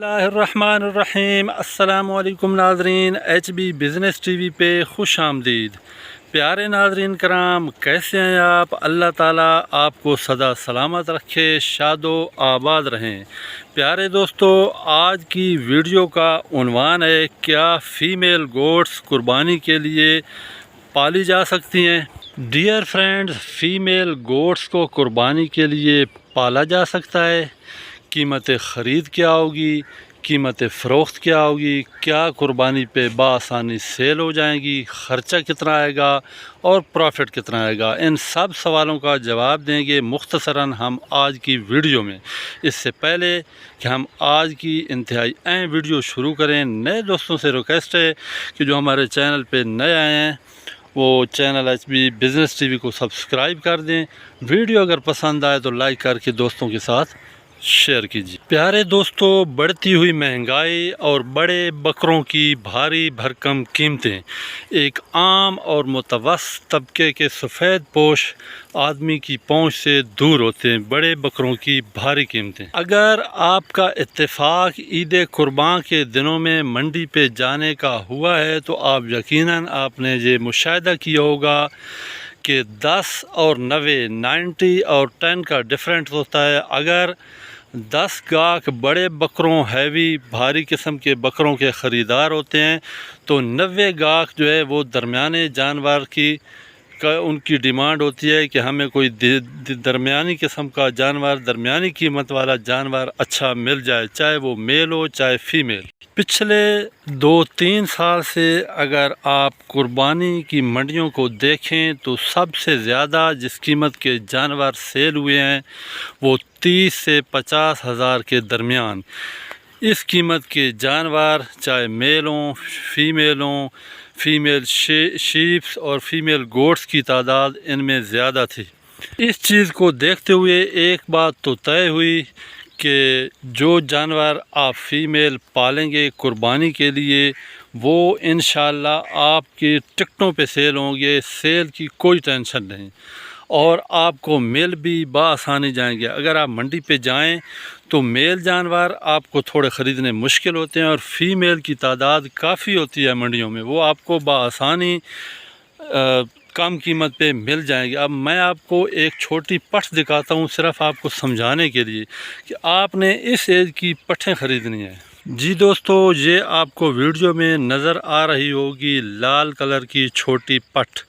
اللہ الرحمن الرحیم۔ السلام علیکم ناظرین، H B business T V پہ خوش آمدید۔ پیارے ناظرین کرام، کیسے ہیں آپ؟ اللہ تعالیٰ آپ کو سدا سلامت رکھے، شاد و آباد رہیں۔ پیارے دوستو، آج کی ویڈیو کا عنوان ہے کیا فیمیل گوٹس قربانی کے لیے پالی جا سکتی ہیں؟ ڈیئر فرینڈز، فیمیل گوٹس کو قربانی کے لیے پالا جا سکتا ہے۔ قیمت خرید کیا ہوگی، قیمت فروخت کیا ہوگی، کیا قربانی پہ بآسانی سیل ہو جائیں گی، خرچہ کتنا آئے گا اور پروفٹ کتنا آئے گا، ان سب سوالوں کا جواب دیں گے مختصراً ہم آج کی ویڈیو میں۔ اس سے پہلے کہ ہم آج کی انتہائی اہم ویڈیو شروع کریں، نئے دوستوں سے ریکویسٹ ہے کہ جو ہمارے چینل پہ نئے آئے ہیں وہ channel H B business T V کو سبسکرائب کر دیں۔ ویڈیو اگر پسند آئے تو لائک کر کے دوستوں کے ساتھ شیئر کیجیے۔ پیارے دوستو، بڑھتی ہوئی مہنگائی اور بڑے بکروں کی بھاری بھرکم قیمتیں ایک عام اور متوسط طبقے کے سفید پوش آدمی کی پہنچ سے دور ہوتے ہیں۔ بڑے بکروں کی بھاری قیمتیں، اگر آپ کا اتفاق عید قربان کے دنوں میں منڈی پہ جانے کا ہوا ہے تو آپ یقیناً آپ نے یہ مشاہدہ کیا ہوگا کہ 10 اور 90 اور 10 کا ڈفرینٹ ہوتا ہے۔ اگر 10 گاہک بڑے بکروں، ہیوی بھاری قسم کے بکروں کے خریدار ہوتے ہیں تو 90 گاہک جو ہے وہ درمیانے جانور کی ان کی ڈیمانڈ ہوتی ہے کہ ہمیں کوئی درمیانی قسم کا جانور، درمیانی قیمت والا جانور اچھا مل جائے، چاہے وہ میل ہو چاہے فیمیل۔ پچھلے 2-3 سال سے اگر آپ قربانی کی منڈیوں کو دیکھیں تو سب سے زیادہ جس قیمت کے جانور سیل ہوئے ہیں وہ 30 سے 50 ہزار کے درمیان۔ اس قیمت کے جانور چاہے میل ہوں، فیمیل ہوں، فیمیل شیپس اور فیمیل گوٹس کی تعداد ان میں زیادہ تھی۔ اس چیز کو دیکھتے ہوئے ایک بات تو طے ہوئی کہ جو جانور آپ فیمیل پالیں گے قربانی کے لیے وہ انشاءاللہ آپ کی ٹکٹوں پہ سیل ہوں گے، سیل کی کوئی ٹینشن نہیں، اور آپ کو میل بھی بآسانی جائیں گے۔ اگر آپ منڈی پہ جائیں تو میل جانور آپ کو تھوڑے خریدنے مشکل ہوتے ہیں اور فیمیل کی تعداد کافی ہوتی ہے منڈیوں میں، وہ آپ کو بآسانی کم قیمت پہ مل جائیں گے۔ اب میں آپ کو ایک چھوٹی پٹھ دکھاتا ہوں صرف آپ کو سمجھانے کے لیے کہ آپ نے اس ایج کی پٹھیں خریدنی ہیں۔ جی دوستو، یہ آپ کو ویڈیو میں نظر آ رہی ہوگی لال کلر کی چھوٹی پٹھ،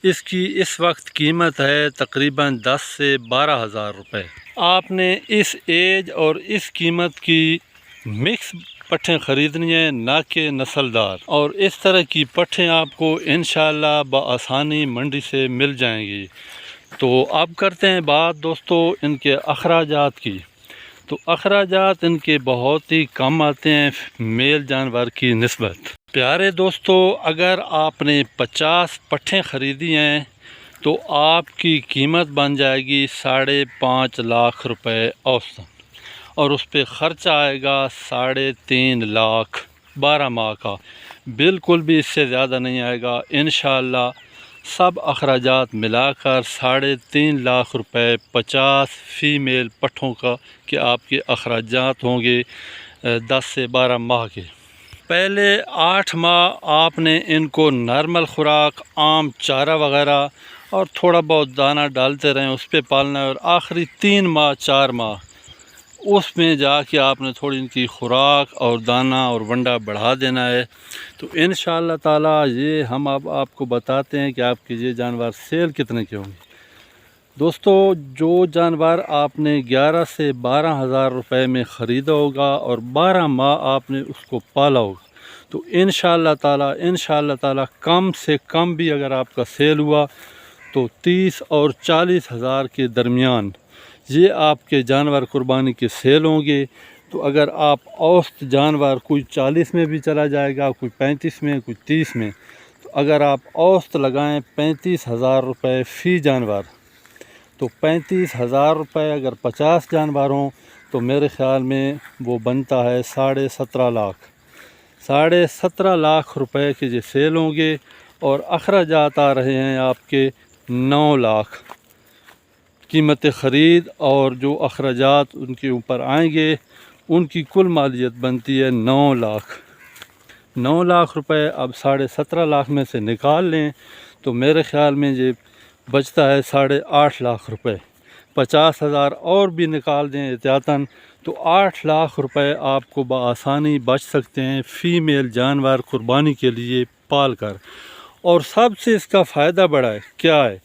اس کی اس وقت قیمت ہے تقریباً 10 سے 12 ہزار روپے۔ آپ نے اس ایج اور اس قیمت کی مکس پٹھیں خریدنی ہیں، نہ کہ نسل دار، اور اس طرح کی پٹھیں آپ کو انشاءاللہ بآسانی منڈی سے مل جائیں گی۔ تو اب کرتے ہیں بات دوستو ان کے اخراجات کی۔ تو اخراجات ان کے بہت ہی کم آتے ہیں میل جانور کی نسبت۔ پیارے دوستو، اگر آپ نے 50 پٹھیں خریدی ہیں تو آپ کی قیمت بن جائے گی 5.5 لاکھ روپے اوسطاً، اور اس پہ خرچہ آئے گا 3.5 لاکھ 12 ماہ کا، بالکل بھی اس سے زیادہ نہیں آئے گا انشاءاللہ۔ سب اخراجات ملا کر 3.5 لاکھ روپے 50 فیمیل پٹھوں کا کہ آپ کے اخراجات ہوں گے 10 سے 12 ماہ کے۔ پہلے 8 ماہ آپ نے ان کو نارمل خوراک، عام چارہ وغیرہ اور تھوڑا بہت دانہ ڈالتے رہیں، اس پہ پالنا ہے، اور آخری 3 ماہ 4 ماہ اس میں جا کے آپ نے تھوڑی ان کی خوراک اور دانہ اور ونڈا بڑھا دینا ہے۔ تو انشاءاللہ تعالی یہ ہم اب آپ کو بتاتے ہیں کہ آپ کے یہ جانور سیل کتنے کے ہوں گے۔ دوستو، جو جانور آپ نے 11 سے 12 ہزار روپے میں خریدا ہوگا اور 12 ماہ آپ نے اس کو پالا ہوگا تو انشاءاللہ تعالی کم سے کم بھی اگر آپ کا سیل ہوا تو 30 اور 40 ہزار کے درمیان یہ آپ کے جانور قربانی کے سیل ہوں گے۔ تو اگر آپ اوسط جانور کوئی 40 میں بھی چلا جائے گا، کوئی 35 میں، کوئی 30 میں، تو اگر آپ اوسط لگائیں 35 ہزار روپے فی جانور، تو 35 ہزار روپے اگر 50 جانور ہوں تو میرے خیال میں وہ بنتا ہے 17.5 لاکھ۔ 17.5 لاکھ روپے کے یہ سیل ہوں گے، اور اخراجات آ رہے ہیں آپ کے 9 لاکھ قیمت خرید، اور جو اخراجات ان کے اوپر آئیں گے ان کی کل مالیت بنتی ہے 9 لاکھ۔ 9 لاکھ روپے اب 17.5 لاکھ میں سے نکال لیں تو میرے خیال میں یہ بچتا ہے 8.5 لاکھ روپے۔ 50,000 اور بھی نکال دیں احتیاطاً تو 8 لاکھ روپے آپ کو بآسانی بچ سکتے ہیں فیمیل جانور قربانی کے لیے پال کر۔ اور سب سے اس کا فائدہ بڑا ہے کیا ہے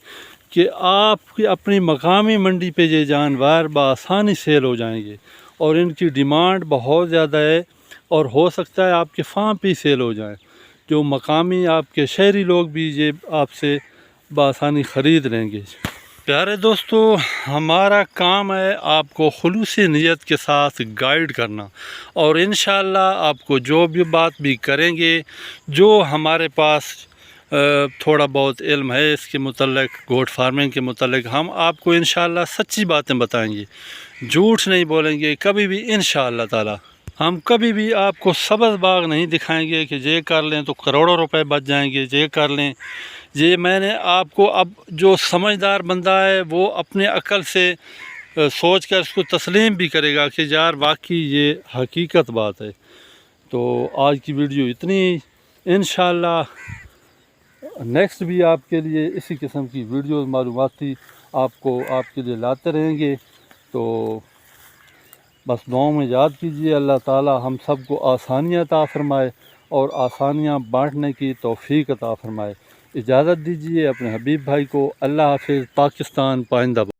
کہ آپ کی اپنی مقامی منڈی پہ یہ جانور بآسانی سیل ہو جائیں گے اور ان کی ڈیمانڈ بہت زیادہ ہے، اور ہو سکتا ہے آپ کے فارم پہ سیل ہو جائیں، جو مقامی آپ کے شہری لوگ بھی یہ آپ سے بآسانی خرید لیں گے۔ پیارے دوستو، ہمارا کام ہے آپ کو خلوصی نیت کے ساتھ گائیڈ کرنا، اور انشاءاللہ آپ کو جو بھی بات بھی کریں گے، جو ہمارے پاس تھوڑا بہت علم ہے اس کے متعلق، گوٹ فارمنگ کے متعلق، ہم آپ کو انشاءاللہ سچی باتیں بتائیں گے، جھوٹ نہیں بولیں گے کبھی بھی انشاءاللہ تعالی۔ ہم کبھی بھی آپ کو سبز باغ نہیں دکھائیں گے کہ یہ کر لیں تو کروڑوں روپے بچ جائیں گے، یہ کر لیں۔ یہ میں نے آپ کو، اب جو سمجھدار بندہ ہے وہ اپنے عقل سے سوچ کر اس کو تسلیم بھی کرے گا کہ یار واقعی یہ حقیقت بات ہے۔ تو آج کی ویڈیو اتنی، انشاءاللہ نیکسٹ بھی آپ کے لیے اسی قسم کی ویڈیوز معلوماتی آپ کے لیے لاتے رہیں گے۔ تو بس دعاؤں میں یاد کیجیے، اللہ تعالی ہم سب کو آسانیاں عطا فرمائے اور آسانیاں بانٹنے کی توفیق عطا فرمائے۔ اجازت دیجیے اپنے حبیب بھائی کو۔ اللہ حافظ۔ پاکستان پائندہ باد۔